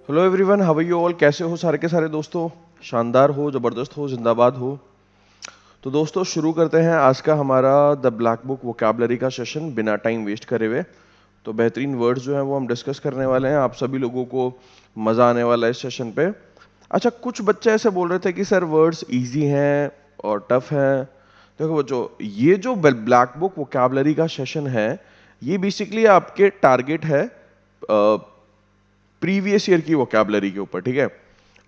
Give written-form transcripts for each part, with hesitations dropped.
Hello everyone, how are you all? कैसे हो सारे के सारे दोस्तों? शानदार हो, ज़बरदस्त हो, जिंदाबाद हो। तो दोस्तों शुरू करते हैं आज का हमारा द ब्लैक बुक वोकैबुलरी का सेशन बिना टाइम वेस्ट करे हुए। तो बेहतरीन वर्ड्स जो हैं वो हम डिस्कस करने वाले हैं, आप सभी लोगों को मज़ा आने वाला है इस सेशन पे। अच्छा, कुछ बच्चे ऐसे बोल रहे थे कि सर वर्ड्स इजी हैं और टफ हैं। देखो बच्चों, ये जो ब्लैक बुक वोकैबुलरी का सेशन है, ये बेसिकली आपके टारगेट है प्रीवियस ईयर की वोकैबुलरी के ऊपर, ठीक है।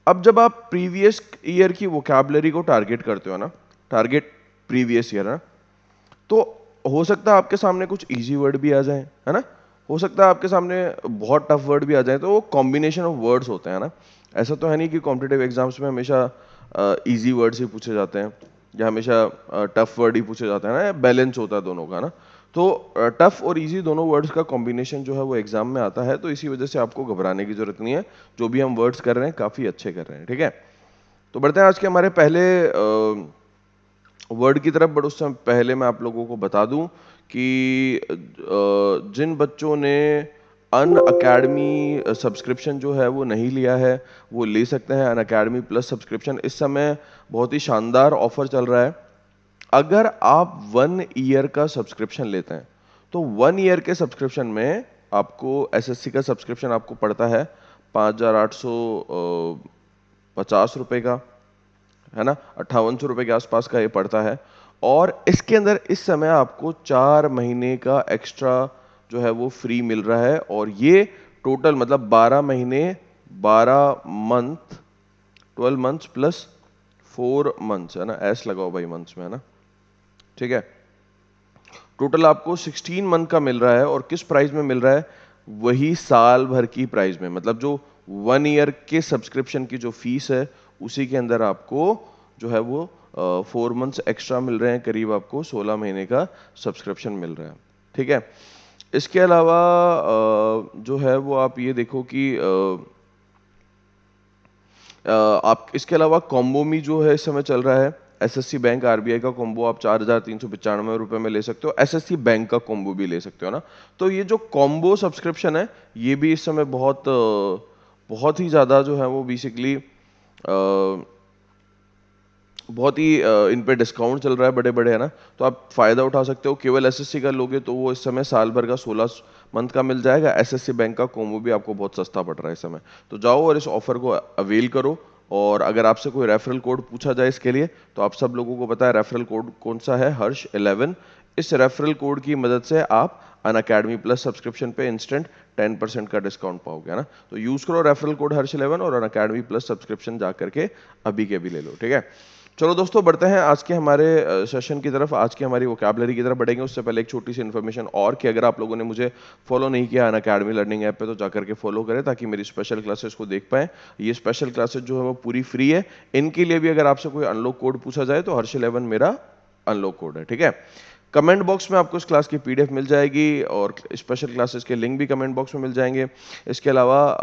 अब जब आप प्रीवियस ईयर की वोकैबुलरी को टारगेट करते हो ना, टारगेट प्रीवियस ईयर ना, तो हो सकता है आपके सामने कुछ इजी वर्ड भी आ जाए, है ना। हो सकता है आपके सामने बहुत टफ वर्ड भी आ जाए, तो वो कॉम्बिनेशन ऑफ वर्ड्स होते हैं ना। ऐसा तो है नहीं कि कॉम्पिटिटिव एग्जाम्स में हमेशा इजी वर्ड्स ही पूछे जाते हैं या हमेशा टफ वर्ड ही पूछे जाते हैं ना, बैलेंस होता है दोनों का ना। तो टफ और इजी दोनों वर्ड्स का कॉम्बिनेशन जो है वो एग्जाम में आता है, तो इसी वजह से आपको घबराने की जरूरत नहीं है। जो भी हम वर्ड्स कर रहे हैं काफी अच्छे कर रहे हैं, ठीक है। तो बढ़ते हैं आज के हमारे पहले वर्ड की तरफ। बट उससे पहले मैं आप लोगों को बता दूं कि जिन बच्चों ने अन अकेडमी सब्सक्रिप्शन जो है वो नहीं लिया है, वो ले सकते हैं अन अकेडमी प्लस सब्सक्रिप्शन। इस समय बहुत ही शानदार ऑफर चल रहा है। अगर आप 1 ईयर का सब्सक्रिप्शन लेते हैं, तो 1 ईयर के सब्सक्रिप्शन में आपको एसएससी का सब्सक्रिप्शन आपको पड़ता है 5,850 रुपए का, है ना। 5800 रुपए के आसपास का ये पड़ता है। और इसके अंदर इस समय आपको 4 महीने का एक्स्ट्रा जो है वो फ्री मिल रहा है। और ये टोटल मतलब 12 महीने, 12 मंथ, 12 मंथ्स प्लस 4 मंथ्स, है ना। एस लगाओ भाई मंथ्स में, है ना, ठीक है। टोटल आपको 16 मंथ का मिल रहा है। और किस प्राइस में मिल रहा है? वही साल भर की प्राइस में, मतलब जो 1 ईयर के सब्सक्रिप्शन की जो फीस है उसी के अंदर आपको जो है वो 4 मंथ्स एक्स्ट्रा मिल रहे हैं। करीब आपको 16 महीने का सब्सक्रिप्शन मिल रहा है, ठीक है। इसके अलावा जो है वो आप ये देखो कि आप इसके अलावा कॉम्बो में जो है इस समय चल रहा है, एसएससी बैंक आरबीआई का कॉम्बो आप 4,395 रुपए में ले सकते हो। एसएससी बैंक का कॉम्बो भी ले सकते हो ना। तो ये जो कॉम्बो सब्सक्रिप्शन है, ये भी इस समय बहुत ही ज़्यादा जो है वो बेसिकली बहुत ही इन पे डिस्काउंट चल रहा है, बड़े बड़े, है ना। तो आप फायदा उठा सकते हो। केवल एसएससी का लोगे तो वो इस समय साल भर का 16 मंथ का मिल जाएगा। एसएससी बैंक का कॉम्बो भी आपको बहुत सस्ता पड़ रहा है इस समय। तो जाओ और इस ऑफर को अवेल करो। और अगर आपसे कोई रेफरल कोड पूछा जाए इसके लिए, तो आप सब लोगों को पता है रेफरल कोड कौन सा है, हर्ष11। इस रेफरल कोड की मदद से आप अन अकेडमी प्लस सब्सक्रिप्शन पे इंस्टेंट 10% का डिस्काउंट पाओगे, है ना। तो यूज करो रेफरल कोड हर्ष11 और अन अकेडमी प्लस सब्सक्रिप्शन जा करके अभी के अभी ले लो, ठीक है। चलो दोस्तों, बढ़ते हैं आज के हमारे सेशन की तरफ। आज की हमारी वोकैबुलरी की तरफ बढ़ेंगे। उससे पहले एक छोटी सी इन्फॉर्मेशन और कि अगर आप लोगों ने मुझे फॉलो नहीं किया अन अकेडमी लर्निंग ऐप पे, तो जाकर के फॉलो करें ताकि मेरी स्पेशल क्लासेस को देख पाएं। ये स्पेशल क्लासेस जो है वो पूरी फ्री है। इनके लिए भी अगर आपसे कोई अनलॉक कोड पूछा जाए तो हर्ष11 मेरा अनलॉक कोड है, ठीक है। कमेंट बॉक्स में आपको इस क्लास की पीडीएफ मिल जाएगी और स्पेशल क्लासेस के लिंक भी कमेंट बॉक्स में मिल जाएंगे। इसके अलावा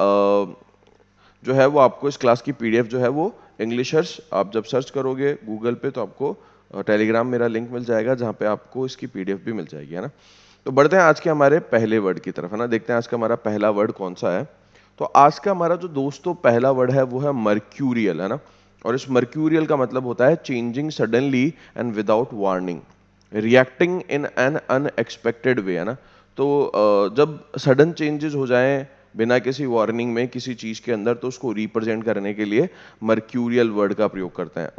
जो है वो आपको इस क्लास की पीडीएफ जो है वो इंग्लिशर्स आप जब सर्च करोगे गूगल पे, तो आपको टेलीग्राम मेरा लिंक मिल जाएगा जहाँ पे आपको इसकी पीडीएफ भी मिल जाएगी, है ना। तो बढ़ते हैं आज के हमारे पहले वर्ड की तरफ, है ना। देखते हैं आज का हमारा पहला वर्ड कौन सा है। तो आज का हमारा जो दोस्तों पहला वर्ड है वो है मर्क्यूरियल, है ना। और इस मर्क्यूरियल का मतलब होता है changing suddenly and without warning, reacting in an unexpected way, है ना। तो जब सडन चेंजेस हो जाएं बिना किसी वार्निंग में किसी चीज के अंदर, तो उसको रिप्रेजेंट करने के लिए मर्क्यूरियल वर्ड का प्रयोग करते हैं।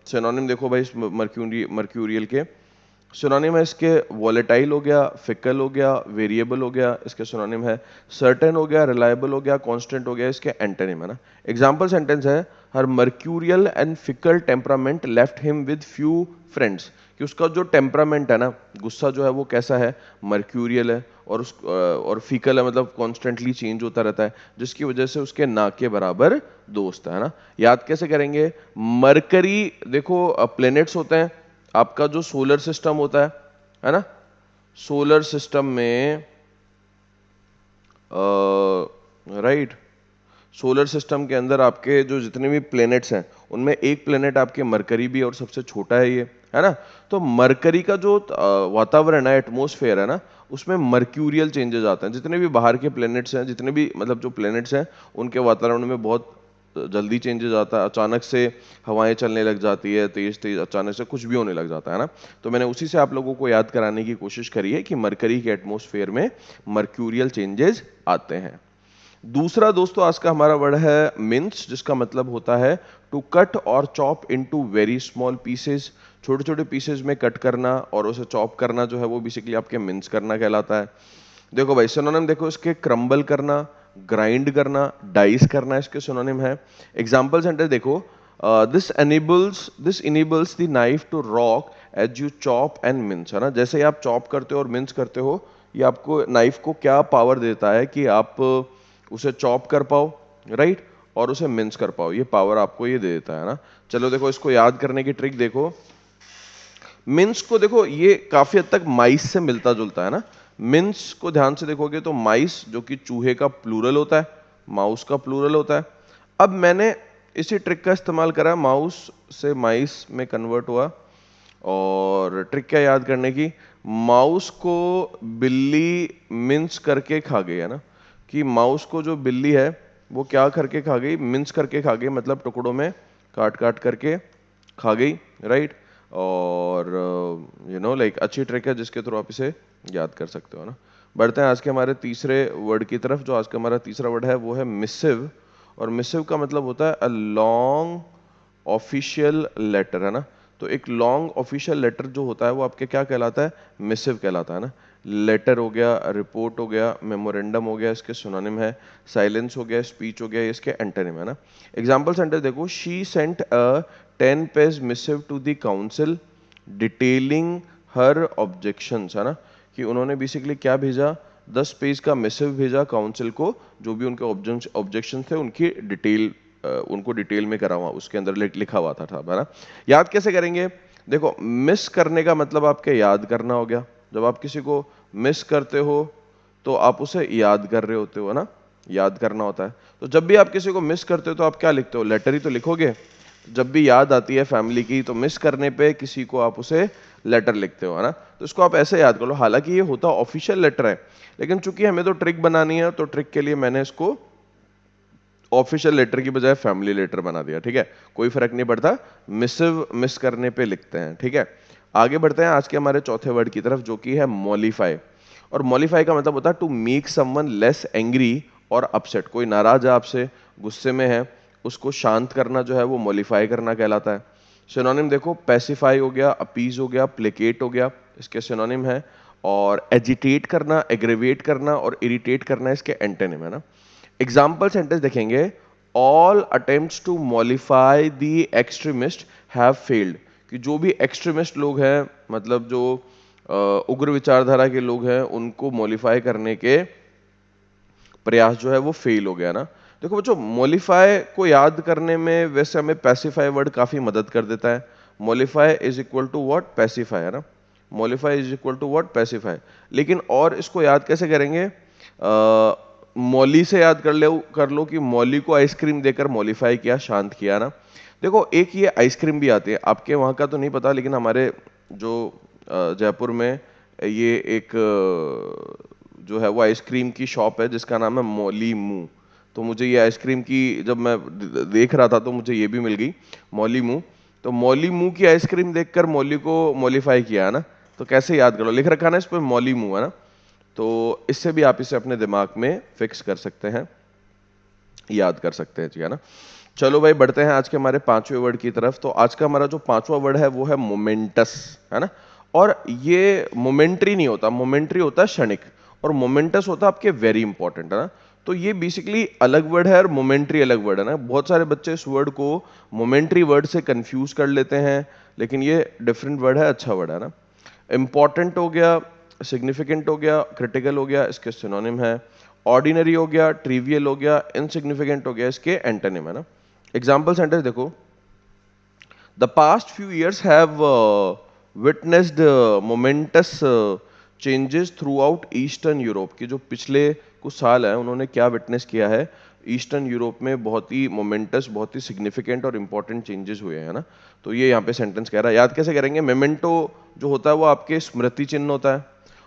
सिनोनिम देखो भाई, इस मर्क्यूरियल के सिनोनिम है इसके वॉलेटाइल हो गया, फिकल हो गया, वेरिएबल हो गया, इसके सिनोनिम है सर्टेन हो गया, रिलायबल हो गया, कांस्टेंट हो गया, इसके एंटोनिम, है ना। एग्जांपल सेंटेंस है, her mercurial and fickle temperament left him with few friends. कि उसका जो टेम्परामेंट है ना, गुस्सा जो है वो कैसा है, मर्क्यूरियल है। और फीकल है, मतलब कॉन्स्टेंटली चेंज होता रहता है, जिसकी वजह से उसके ना के बराबर दोस्त है ना। याद कैसे करेंगे? मरकरी देखो, प्लेनेट्स होते हैं, आपका जो सोलर सिस्टम होता है ना। सोलर सिस्टम में राइट, सोलर सिस्टम के अंदर आपके जो जितने भी प्लेनेट्स हैं उनमें एक प्लेनेट आपके मरकरी भी है और सबसे छोटा है ये, है ना। तो मरकरी का जो वातावरण है, एटमॉस्फेयर है ना, उसमें मर्क्यूरियल चेंजेस आते हैं। जितने भी बाहर के प्लैनेट्स हैं, जितने भी मतलब जो प्लैनेट्स हैं, उनके वातावरण में बहुत जल्दी चेंजेस आता है। अचानक से हवाएं चलने लग जाती है, तेज तेज अचानक से कुछ भी होने लग जाता है ना। तो मैंने उसी से आप लोगों को याद कराने की कोशिश करी है कि मरकरी के एटमॉस्फेयर में मर्क्यूरियल चेंजेस आते हैं। दूसरा दोस्तों आज का हमारा वर्ड है मिन्स, जिसका मतलब होता है टू कट और chop into very small pieces. छोटे छोटे पीसेस में कट करना और उसे चॉप करना जो है वो बेसिकली आपके मिन्स करना कहलाता है। देखो भाई सिनोनिम देखो इसके, क्रम्बल करना, ग्राइंड करना, डाइस करना इसके सिनोनिम है। एग्जांपल सेंटेंस देखो, this enables the knife to rock as you chop and mince, है ना। जैसे ही आप चॉप करते हो और मिन्स करते हो, ये आपको नाइफ को क्या पावर देता है कि आप उसे चॉप कर पाओ, राइट, और उसे मिन्स कर पाओ। ये पावर आपको ये दे देता है ना। चलो देखो इसको याद करने की ट्रिक देखो। मिन्स को देखो ये काफी हद तक माइस से मिलता जुलता है ना। मिन्स को ध्यान से देखोगे तो माइस जो कि चूहे का प्लूरल होता है, माउस का प्लूरल होता है। अब मैंने इसी ट्रिक का इस्तेमाल करा, माउस से माइस में कन्वर्ट हुआ। और ट्रिक क्या याद करने की, माउस को बिल्ली मिन्स करके खा गई, है ना। कि माउस को जो बिल्ली है वो क्या करके खा गई, मिन्स करके खा गई, मतलब टुकड़ों में काट काट करके खा गई, राइट। और लाइक अच्छी ट्रिक है जिसके थ्रू आप इसे याद कर सकते हो ना। बढ़ते हैं आज के हमारे तीसरे वर्ड की तरफ। जो आज का हमारा तीसरा वर्ड है वो है मिसिव। और मिसिव का मतलब होता है अ लॉन्ग ऑफिशियल लेटर, है ना। तो एक लॉन्ग ऑफिशियल लेटर जो होता है वो आपके क्या कहलाता है, मिसिव कहलाता है ना। लेटर हो गया, रिपोर्ट हो गया, मेमोरेंडम हो गया, इसके सिनोनिम है। साइलेंस हो गया, स्पीच हो गया, ये इसके एंटोनिम है ना। एग्जाम्पल सेंटेंस देखो, she sent a 10 page missive to the council detailing her objections, है ना। कि उन्होंने बेसिकली क्या भेजा, 10 पेज का मिसिव भेजा काउंसिल को, जो भी उनके ऑब्जेक्शन थे उनकी डिटेल, उनको डिटेल में करा हुआ उसके अंदर लिखा हुआ था, है ना। याद कैसे करेंगे, देखो मिस करने का मतलब आपके याद करना हो गया। जब आप किसी को मिस करते हो तो आप उसे याद कर रहे होते हो, है ना। याद करना होता है। तो जब भी आप किसी को मिस करते हो तो आप क्या लिखते हो, लेटर ही तो लिखोगे। जब भी याद आती है फैमिली की तो मिस करने पे किसी को आप उसे लेटर लिखते हो, है ना। तो इसको आप ऐसे याद कर लो। हालांकि ये होता ऑफिशियल लेटर है, लेकिन चूंकि हमें तो ट्रिक बनानी है, तो ट्रिक के लिए मैंने इसको ऑफिशियल लेटर की बजाय फैमिली लेटर बना दिया, ठीक है। कोई फर्क नहीं पड़ता, मिसिव मिस करने पे लिखते हैं, ठीक है। आगे बढ़ते हैं आज के हमारे चौथे वर्ड की तरफ, जो कि है मॉलिफाई। और मॉलिफाई का मतलब होता है to make someone less angry और अपसेट। कोई नाराज है आपसे, गुस्से में है, उसको शांत करना जो है वो मॉलिफाई करना कहलाता है। सिनोनिम देखो, पैसिफाई हो गया, अपीज हो गया, प्लेकेट हो गया, इसके सिनोनिम है। और एजिटेट करना, एग्रेवेट करना और इरिटेट करना इसके एंटोनिम है ना। एग्जाम्पल सेंटेंस देखेंगे, all attempts to mollify the extremist have failed. कि जो भी एक्सट्रीमिस्ट लोग हैं, मतलब जो उग्र विचारधारा के लोग हैं, उनको मॉलिफाई करने के प्रयास जो है वो फेल हो गया ना। देखो बच्चों, मॉलिफाई को याद करने में वैसे हमें पैसिफाई वर्ड काफी मदद कर देता है। Mollify is equal to what, pacify, है ना। Mollify is equal to what, pacify. लेकिन और इसको याद कैसे करेंगे, मौली से याद कर लो कि मौली को आइसक्रीम देकर मॉलिफाई किया, शांत किया ना। देखो एक ये आइसक्रीम भी आती है, आपके वहाँ का तो नहीं पता, लेकिन हमारे जो जयपुर में ये एक जो है वो आइसक्रीम की शॉप है जिसका नाम है मौली मुंह। तो मुझे ये आइसक्रीम की जब मैं देख रहा था तो मुझे ये भी मिल गई, मौली मुंह। तो मौली मुंह की आइसक्रीम देखकर मौली को मॉलिफाई किया है ना। तो कैसे याद करो, लिख रखा ना इस पर मौली मुंह, है ना। तो इससे भी आप इसे अपने दिमाग में फिक्स कर सकते हैं, याद कर सकते हैं जी, है ना। चलो भाई बढ़ते हैं आज के हमारे पांचवें वर्ड की तरफ। तो आज का हमारा जो पांचवा वर्ड है वो है मोमेंटस, है ना। और ये मोमेंट्री नहीं होता, मोमेंट्री होता है क्षणिक, और मोमेंटस होता है आपके वेरी इंपॉर्टेंट, है ना। तो ये बेसिकली अलग वर्ड है और मोमेंट्री अलग वर्ड है ना। बहुत सारे बच्चे इस वर्ड को मोमेंट्री वर्ड से कंफ्यूज कर लेते हैं, लेकिन ये डिफरेंट वर्ड है, अच्छा वर्ड है ना। इंपॉर्टेंट हो गया, सिग्निफिकेंट हो गया, क्रिटिकल हो गया, इसके सिनोनिम है। ऑर्डिनरी हो गया, ट्रिवियल हो गया, इनसिग्निफिकेंट हो गया, इसके एंटोनिम है ना। एग्जाम्पल सेंटेंस देखो, the past few years have witnessed moments changes through out eastern Europe. की जो पिछले कुछ साल है उन्होंने क्या विटनेस किया है, ईस्टर्न यूरोप में बहुत ही मोमेंटस, बहुत ही सिग्निफिकेंट और इंपॉर्टेंट चेंजेस हुए हैं ना। तो ये यहाँ पे सेंटेंस कह रहा है। याद कैसे करेंगे, मेमेंटो जो होता है वो आपके स्मृति चिन्ह होता है,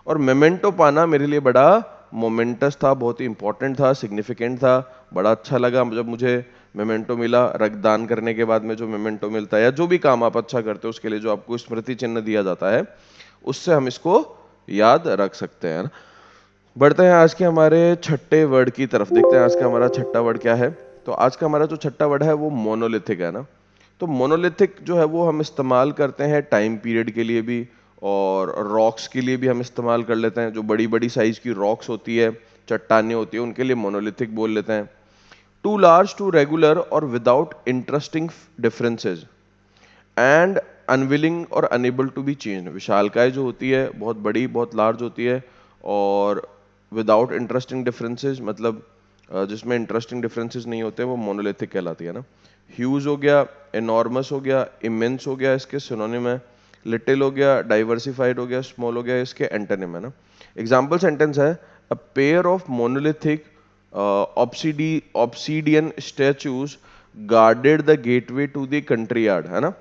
और मेमेंटो पाना मेरे लिए बड़ा मोमेंटस था, बहुत ही इंपॉर्टेंट था, सिग्निफिकेंट था, बड़ा अच्छा लगा जब मुझे मेमेंटो मिला। रक्तदान करने के बाद में जो मेमेंटो मिलता है, या जो भी काम आप अच्छा करते हो उसके लिए जो आपको स्मृति चिन्ह दिया जाता है, उससे हम इसको याद रख सकते हैं ना। बढ़ते हैं आज के हमारे छठे वर्ड की तरफ, देखते हैं आज का हमारा छठा वर्ड क्या है। तो आज का हमारा जो छठा वर्ड है वो मोनोलिथिक है ना। तो मोनोलिथिक जो है वो हम इस्तेमाल करते हैं टाइम पीरियड के लिए भी, और रॉक्स के लिए भी हम इस्तेमाल कर लेते हैं। जो बड़ी बड़ी साइज की रॉक्स होती है, चट्टानें होती है, उनके लिए मोनोलिथिक बोल लेते हैं। टू लार्ज टू रेगुलर और without interesting differences and unwilling और अनेबल टू बी चेंज। विशालकाय जो होती है बहुत बड़ी, बहुत लार्ज होती है, और विदाउट इंटरेस्टिंग डिफरेंसेस मतलब जिसमें इंटरेस्टिंग डिफरेंसेस नहीं होते, वो मोनोलिथिक कहलाती है ना। ह्यूज हो गया, एनॉर्मस हो गया, इमेंस हो गया, इसके सिनोनिम है। लिटिल हो गया, डाइवर्सिफाइड हो गया, स्मॉल हो गया, इसके एंटोनिम है ना। एग्जाम्पल सेंटेंस है, a pair of monolithic obsidian statues guarded the gateway to the courtyard, है ना।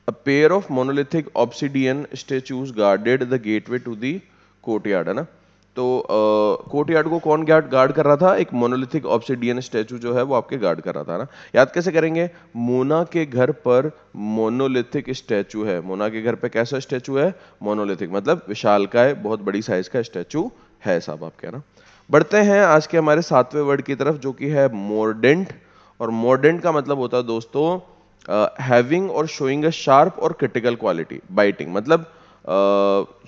A pair of monolithic obsidian statues guarded the gateway to the courtyard, है ना। तो कोर्टयार्ड को कौन गार्ड कर रहा था, एक मोनोलिथिक ऑब्सिडियन स्टैचू जो है वो आपके गार्ड कर रहा था ना। याद कैसे करेंगे, मोना के घर पर मोनोलिथिक स्टैचू है। मोना के घर पे कैसा स्टैचू है, मोनोलिथिक, मतलब विशालकाय, बहुत बड़ी साइज का स्टैचू है साहब आपके ना। बढ़ते हैं आज के हमारे सातवें वर्ड की तरफ, जो कि है मोर्डेंट। और मोर्डेंट का मतलब होता है दोस्तों हैविंग और शोइंग अ शार्प और क्रिटिकल क्वालिटी। बाइटिंग मतलब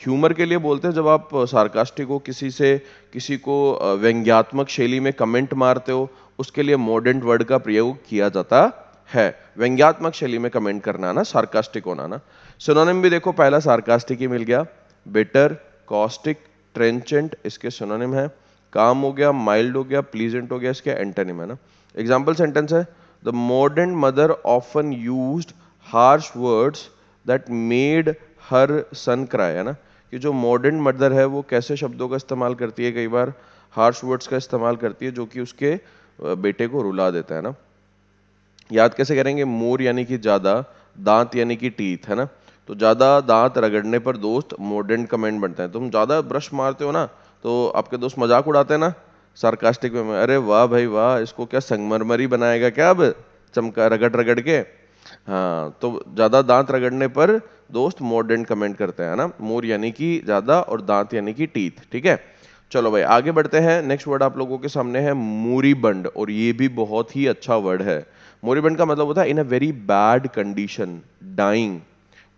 ह्यूमर के लिए बोलते हैं, जब आप सार्कास्टिक हो, किसी को व्यंग्यात्मक शैली में कमेंट मारते हो, उसके लिए मोर्डेंट वर्ड का प्रयोग किया जाता है। व्यंग्यात्मक शैली में कमेंट करना ना, सार्कास्टिक होना ना। सिनोनिम भी देखो, पहला सार्कास्टिक ही मिल गया, बिटर, कॉस्टिक, ट्रेंचेंट, इसके सिनोनिम है। काम हो गया, माइल्ड हो गया, प्लीजेंट हो गया, इसके एंटोनिम है ना। एग्जाम्पल सेंटेंस है, the modern mother often used harsh words that made her son cry, है ना। कि जो मॉडर्न मदर है वो कैसे शब्दों का इस्तेमाल करती है, कई बार हार्श वर्ड्स का इस्तेमाल करती है जो कि उसके बेटे को रुला देता है ना। याद कैसे करेंगे, मोर यानी कि ज्यादा, दांत यानी कि टीथ, है ना। तो ज्यादा दांत रगड़ने पर दोस्त मॉडर्न कमेंट बनता है। तुम ज्यादा ब्रश मारते हो ना, तो आपके दोस्त मजाक उड़ाते हैं ना सार्कास्टिक में, अरे वाह भाई वाह, इसको क्या संगमरमरी बनाएगा क्या अब, चमका रगड़ रगड़ के। हाँ, तो ज्यादा दांत रगड़ने पर दोस्त मॉडर्न कमेंट करते हैं ना। मोर यानी कि ज्यादा और दांत यानी कि टीथ, ठीक है। चलो भाई आगे बढ़ते हैं। नेक्स्ट वर्ड आप लोगों के सामने है मोरिबंड, और ये भी बहुत ही अच्छा वर्ड है। मोरिबंड का मतलब होता है in a very bad condition, dying,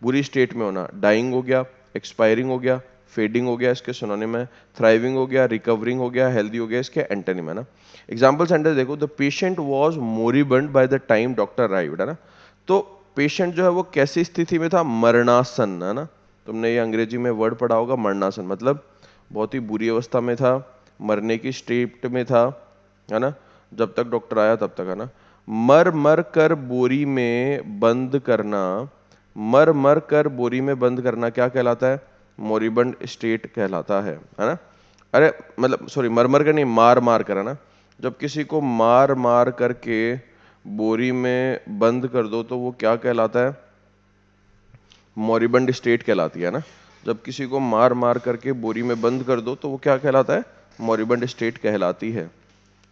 बुरी स्टेट में होना। डाइंग हो गया, एक्सपायरिंग हो गया, फेडिंग हो गया, इसके सिनोनिम है। थ्राइविंग हो गया, रिकवरिंग हो गया, हेल्दी हो गया, इसके एंटोनिम है ना। एग्जाम्पल सेंटेंस देखो, the patient was moribund by the time doctor arrived, है ना। तो पेशेंट जो है वो कैसी स्थिति में था, मरणासन, है ना। तुमने ये अंग्रेजी में वर्ड पढ़ा होगा, मरणासन मतलब बहुत ही बुरी अवस्था में था, मरने की स्टेट में था, है ना, जब तक डॉक्टर आया तब तक, है ना। मर मर कर बोरी में बंद करना, मर मर कर बोरी में बंद करना क्या कहलाता है, मोरिबंड स्टेट कहलाता है ना। अरे मतलब सॉरी, मर मर कर नहीं, मार मार कर, है ना। जब किसी को मार मार करके बोरी में बंद कर दो तो वो क्या कहलाता है, मोरिबंड स्टेट कहलाती है ना। जब किसी को मार मार करके बोरी में बंद कर दो तो वो क्या कहलाता है, मोरिबंड स्टेट कहलाती है।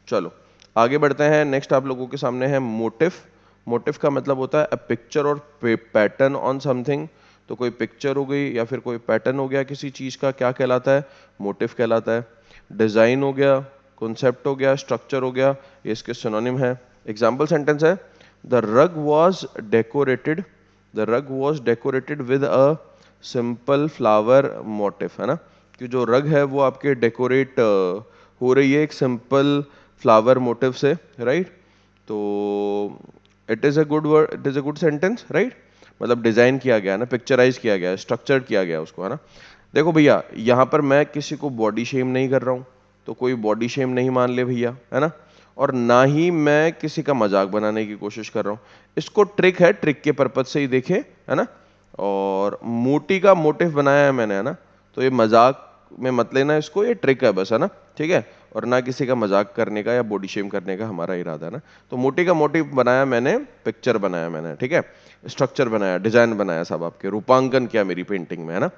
चलो आगे बढ़ते हैं। नेक्स्ट आप लोगों के सामने है मोटिफ। मोटिफ का मतलब होता है अ पिक्चर और पैटर्न ऑन समथिंग। तो कोई पिक्चर हो गई या फिर कोई पैटर्न हो गया किसी चीज का, क्या कहलाता है, मोटिफ कहलाता है। डिजाइन हो गया, कॉन्सेप्ट हो गया, स्ट्रक्चर हो गया, ये इसके सिनोनिम है। एग्जाम्पल सेंटेंस है, the rug was decorated, the rug was decorated with a simple flower motif, है ना। कि जो रग है वो आपके डेकोरेट हो रही है एक सिंपल फ्लावर मोटिव से, राइट। तो it is a good word, it is a good sentence, right. मतलब डिजाइन किया गया ना, पिक्चराइज किया गया, स्ट्रक्चर किया गया उसको, है ना। देखो भैया, यहाँ पर मैं किसी को बॉडी शेम नहीं कर रहा हूँ, तो कोई बॉडी शेम नहीं मान ले भैया, है ना। और ना ही मैं किसी का मजाक बनाने की कोशिश कर रहा हूँ। इसको ट्रिक है, ट्रिक के पर्पज से ही देखे, है ना। और मोटी का मोटिव बनाया है मैंने, है ना। तो ये मजाक में मत लेना इसको, ये ट्रिक है बस, है ना, ठीक है। और ना किसी का मजाक करने का या बॉडी शेम करने का हमारा इरादा है ना। तो मोटी का मोटी बनाया मैंने, पिक्चर बनाया मैंने, ठीक है, स्ट्रक्चर बनाया, डिजाइन बनाया, सब आपके रूपांकन किया मेरी पेंटिंग में, है ना।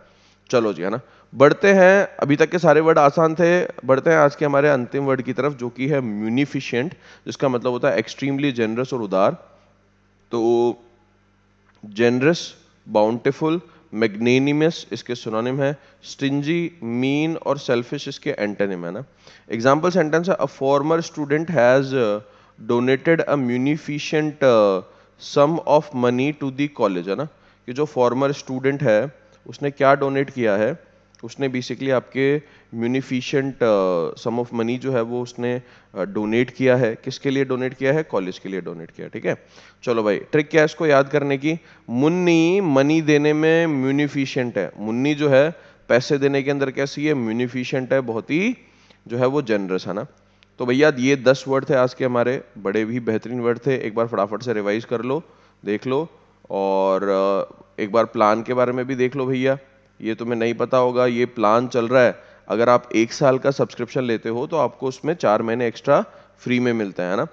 चलो जी, है ना। बढ़ते हैं, अभी तक के सारे वर्ड आसान थे, बढ़ते हैं आज के हमारे अंतिम वर्ड की तरफ, जो कि है म्यूनिफिशिएंट, जिसका मतलब होता है एक्सट्रीमली जेनरस और उदार। तो जेनरस, बाउंटिफुल, मैग्नेनिमस इसके सिनोनिम है, स्टिंजी, मीन और सेल्फिश इसके एंटोनिम है ना। एग्जांपल सेंटेंस है, a former student has donated a munificent sum of money to the college, है ना। कि जो फॉर्मर स्टूडेंट है उसने क्या डोनेट किया है, उसने बेसिकली आपके म्यूनिफिशिएंट सम ऑफ मनी जो है वो उसने डोनेट किया है, किसके लिए डोनेट किया है, कॉलेज के लिए डोनेट किया है, ठीक है। चलो भाई, ट्रिक क्या है इसको याद करने की, मुन्नी मनी देने में म्यूनिफिशिएंट है, मुन्नी जो है पैसे देने के अंदर कैसी है, म्यूनिफिशिएंट है, बहुत ही जो है वो जनरस, है ना। तो भैया ये 10 वर्ड थे आज के हमारे, बड़े भी बेहतरीन वर्ड थे, एक बार फटाफट से रिवाइज कर लो, देख लो, और एक बार प्लान के बारे में भी देख लो भैया। ये तुम्हें नहीं पता होगा, ये प्लान चल रहा है, अगर आप 1 साल का सब्सक्रिप्शन लेते हो तो आपको उसमें 4 महीने एक्स्ट्रा फ्री में मिलता है ना।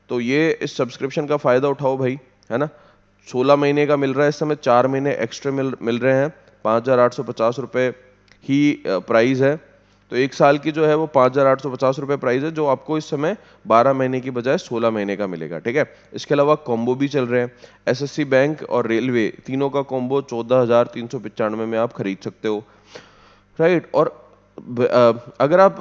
तो ये इस सब्सक्रिप्शन का फायदा उठाओ भाई, है ना। 16 महीने का मिल रहा है इस समय, 4 महीने एक्स्ट्रा मिल रहे हैं, 5,850 रुपये ही प्राइस है। तो 1 साल की जो है वो 5,850 रुपये प्राइस है, जो आपको इस समय 12 महीने की बजाय 16 महीने का मिलेगा, ठीक है। इसके अलावा कॉम्बो भी चल रहे हैं, एसएससी बैंक और रेलवे तीनों का कॉम्बो 14,395 में आप खरीद सकते हो, राइट। और अगर आप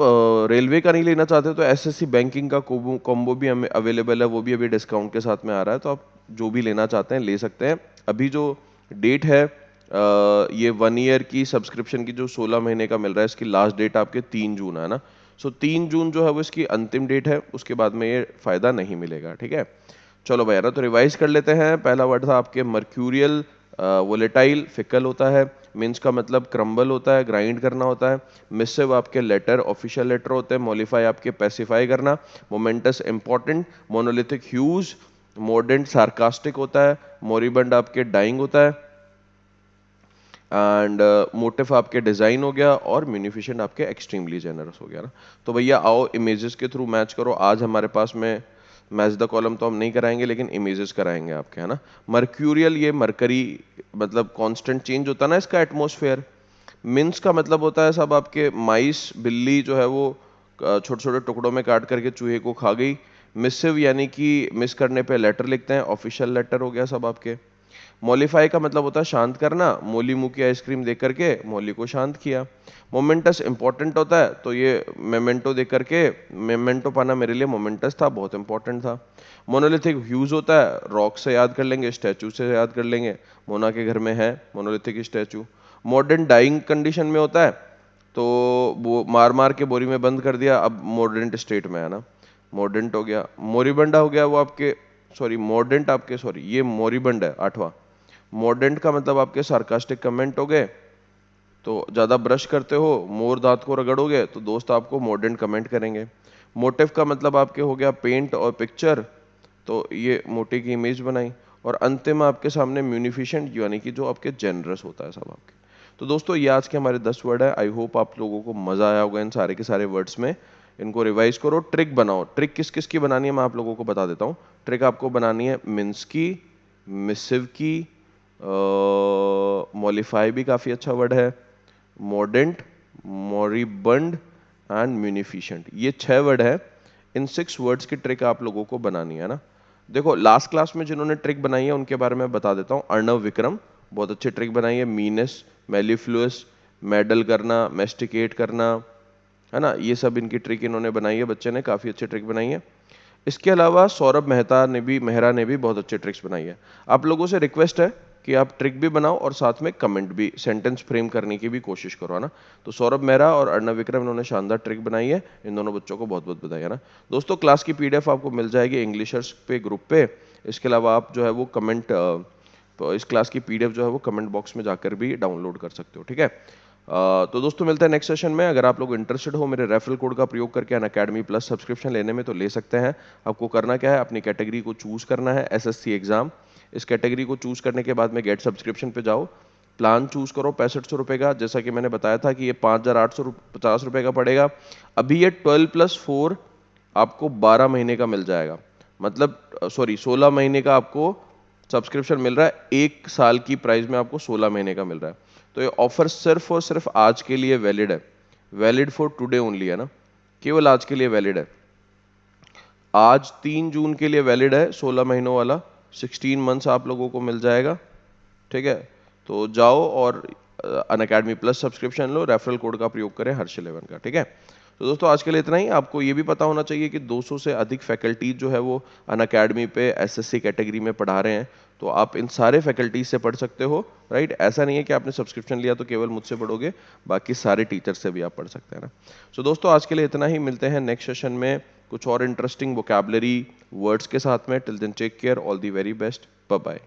रेलवे का नहीं लेना चाहते तो एसएससी बैंकिंग का कॉम्बो भी हमें अवेलेबल है, वो भी अभी डिस्काउंट के साथ में आ रहा है, तो आप जो भी लेना चाहते हैं ले सकते हैं। अभी जो डेट है ये 1 ईयर की सब्सक्रिप्शन की जो 16 महीने का मिल रहा है, इसकी लास्ट डेट आपके 3 जून है ना। सो 3 जून जो है वो इसकी अंतिम डेट है, उसके बाद में ये फायदा नहीं मिलेगा, ठीक है। चलो भैया ना, तो रिवाइज कर लेते हैं। पहला वर्ड था आपके मर्क्यूरियल, वोलेटाइल, फिकल होता है। मिन्स का मतलब क्रम्बल होता है, ग्राइंड करना होता है। मिसिव आपके लेटर, ऑफिशियल लेटर होते हैं। मॉलिफाई आपके पैसिफाई करना। Moments important. Monolithic huge, modern sarcastic होता है। मोरिबंड आपके डाइंग होता है। एंड मोटिव आपके डिजाइन हो गया, और म्यूनिफिशिएंट आपके एक्सट्रीमली जेनरस हो गया ना। तो भैया आओ इमेजेस के थ्रू मैच करो। आज हमारे पास में मैच द कॉलम तो हम नहीं कराएंगे, लेकिन इमेजेस कराएंगे आपके, है ना। मर्क्यूरियल, ये मरकरी, मतलब कांस्टेंट चेंज होता है ना इसका एटमॉस्फेयर। मिन्स का मतलब होता है सब आपके माइस, बिल्ली जो है वो छोटे छोटे टुकड़ों में काट करके चूहे को खा गई। मिसिव यानी कि मिस करने पे लेटर लिखते हैं, ऑफिशियल लेटर हो गया सब आपके। मॉलिफाई का मतलब होता है शांत करना, मोली मुंह की आइसक्रीम देख करके मौली को शांत किया। मोमेंटस इंपॉर्टेंट होता है, तो ये मेमेंटो देख करके, मेमेंटो पाना मेरे लिए मोमेंटस था, बहुत इंपॉर्टेंट था। मोनोलिथिक ह्यूज होता है, रॉक से याद कर लेंगे, स्टैचू से याद कर लेंगे, मोना के घर में है monolithic statue. Modern dying condition में होता है, तो वो मार मार के बोरी में बंद कर दिया, अब मॉडर्न स्टेट में है ना, मॉडर्न हो गया। मोरिबंडा हो गया वो आपके, सॉरी मॉडर्न आपके, सॉरी ये मोरिबंड है 8वां। मॉडर्न का मतलब आपके सार्कास्टिक कमेंट हो गए, तो ज्यादा ब्रश करते हो, मोर दांत को रगड़ोगे तो दोस्त आपको मॉडर्न कमेंट करेंगे। मोटिव का मतलब आपके हो गया पेंट और पिक्चर, तो ये मोटी की इमेज बनाई। और अंतिम आपके सामने म्यूनिफिशिएंट, यानी कि जो आपके जेनरस होता है सब आपके। तो दोस्तों ये आज के हमारे 10 वर्ड है। आई होप आप लोगों को मजा आया होगा इन सारे के सारे वर्ड्स में। इनको रिवाइज करो, ट्रिक बनाओ। ट्रिक किस किस की बनानी है मैं आप लोगों को बता देता हूँ। ट्रिक आपको बनानी है मिन्स की, मिसिव की, मॉलिफाई भी काफी अच्छा वर्ड है, मॉडेंट, मॉरिबंड एंड म्यूनिफिशिएंट, ये 6 वर्ड है। इन 6 वर्ड्स की ट्रिक आप लोगों को बनानी है ना। देखो लास्ट क्लास में जिन्होंने ट्रिक बनाई है उनके बारे में बता देता हूँ। अर्णव विक्रम, बहुत अच्छी ट्रिक बनाई है। मीनस, मेलिफ्लुअस, मेडल करना, मेस्टिकेट करना, है ना, ये सब इनकी ट्रिक इन्होंने बनाई है, बच्चे ने काफी अच्छी ट्रिक बनाई है। इसके अलावा सौरभ मेहरा ने भी बहुत अच्छे ट्रिक्स बनाई है। आप लोगों से रिक्वेस्ट है कि आप ट्रिक भी बनाओ और साथ में कमेंट भी, सेंटेंस फ्रेम करने की भी कोशिश करो, है ना। तो सौरभ मेहरा और अर्णव विक्रम इन्होंने शानदार ट्रिक बनाई है, इन दोनों बच्चों को बहुत बहुत बधाई, है ना। दोस्तों क्लास की पीडीएफ आपको मिल जाएगी इंग्लिशर्स पे ग्रुप पे। इसके अलावा आप जो है वो कमेंट, इस क्लास की पीडीएफ जो है वो कमेंट बॉक्स में जाकर भी डाउनलोड कर सकते हो, ठीक है। तो दोस्तों मिलते हैं नेक्स्ट सेशन में। अगर आप लोग इंटरेस्टेड हो मेरे रेफरल कोड का प्रयोग करके अनअकैडमी प्लस सब्सक्रिप्शन लेने में, तो ले सकते हैं। आपको करना क्या है, अपनी कैटेगरी को चूज करना है, एसएससी एग्जाम। इस कैटेगरी को चूज करने के बाद में गेट सब्सक्रिप्शन पे जाओ, प्लान चूज करो 6500 रुपये का, जैसा कि मैंने बताया था कि ये 5850 रुपये का पड़ेगा। अभी ये 12+4 आपको 12 महीने का मिल जाएगा, मतलब सॉरी 16 महीने का आपको सब्सक्रिप्शन मिल रहा है, 1 साल की प्राइस में आपको 16 महीने का मिल रहा है। तो ये ऑफर सिर्फ और सिर्फ आज के लिए वैलिड है, वैलिड फॉर टुडे ओनली है ना, केवल आज के लिए वैलिड है। आज 3 जून के लिए वैलिड है 16 महीनों वाला, 16 मंथ्स आप लोगों को मिल जाएगा। ठीक है, तो जाओ और अनअकैडमी प्लस सब्सक्रिप्शन लो, रेफरल कोड का प्रयोग करें हर्ष11 का। ठीक है, तो दोस्तों आज के लिए इतना ही। आपको ये भी पता होना चाहिए कि 200 से अधिक फैकल्टीज जो है वो अनअकैडमी पे एसएससी कैटेगरी में पढ़ा रहे हैं, तो आप इन सारे फैकल्टीज से पढ़ सकते हो, राइट। ऐसा नहीं है कि आपने सब्सक्रिप्शन लिया तो केवल मुझसे पढ़ोगे, बाकी सारे टीचर से भी आप पढ़ सकते हैं ना। सो दोस्तों आज के लिए इतना ही, मिलते हैं नेक्स्ट सेशन में कुछ और इंटरेस्टिंग वोकैबुलरी वर्ड्स के साथ में। Till then take care, all the very best, bye bye.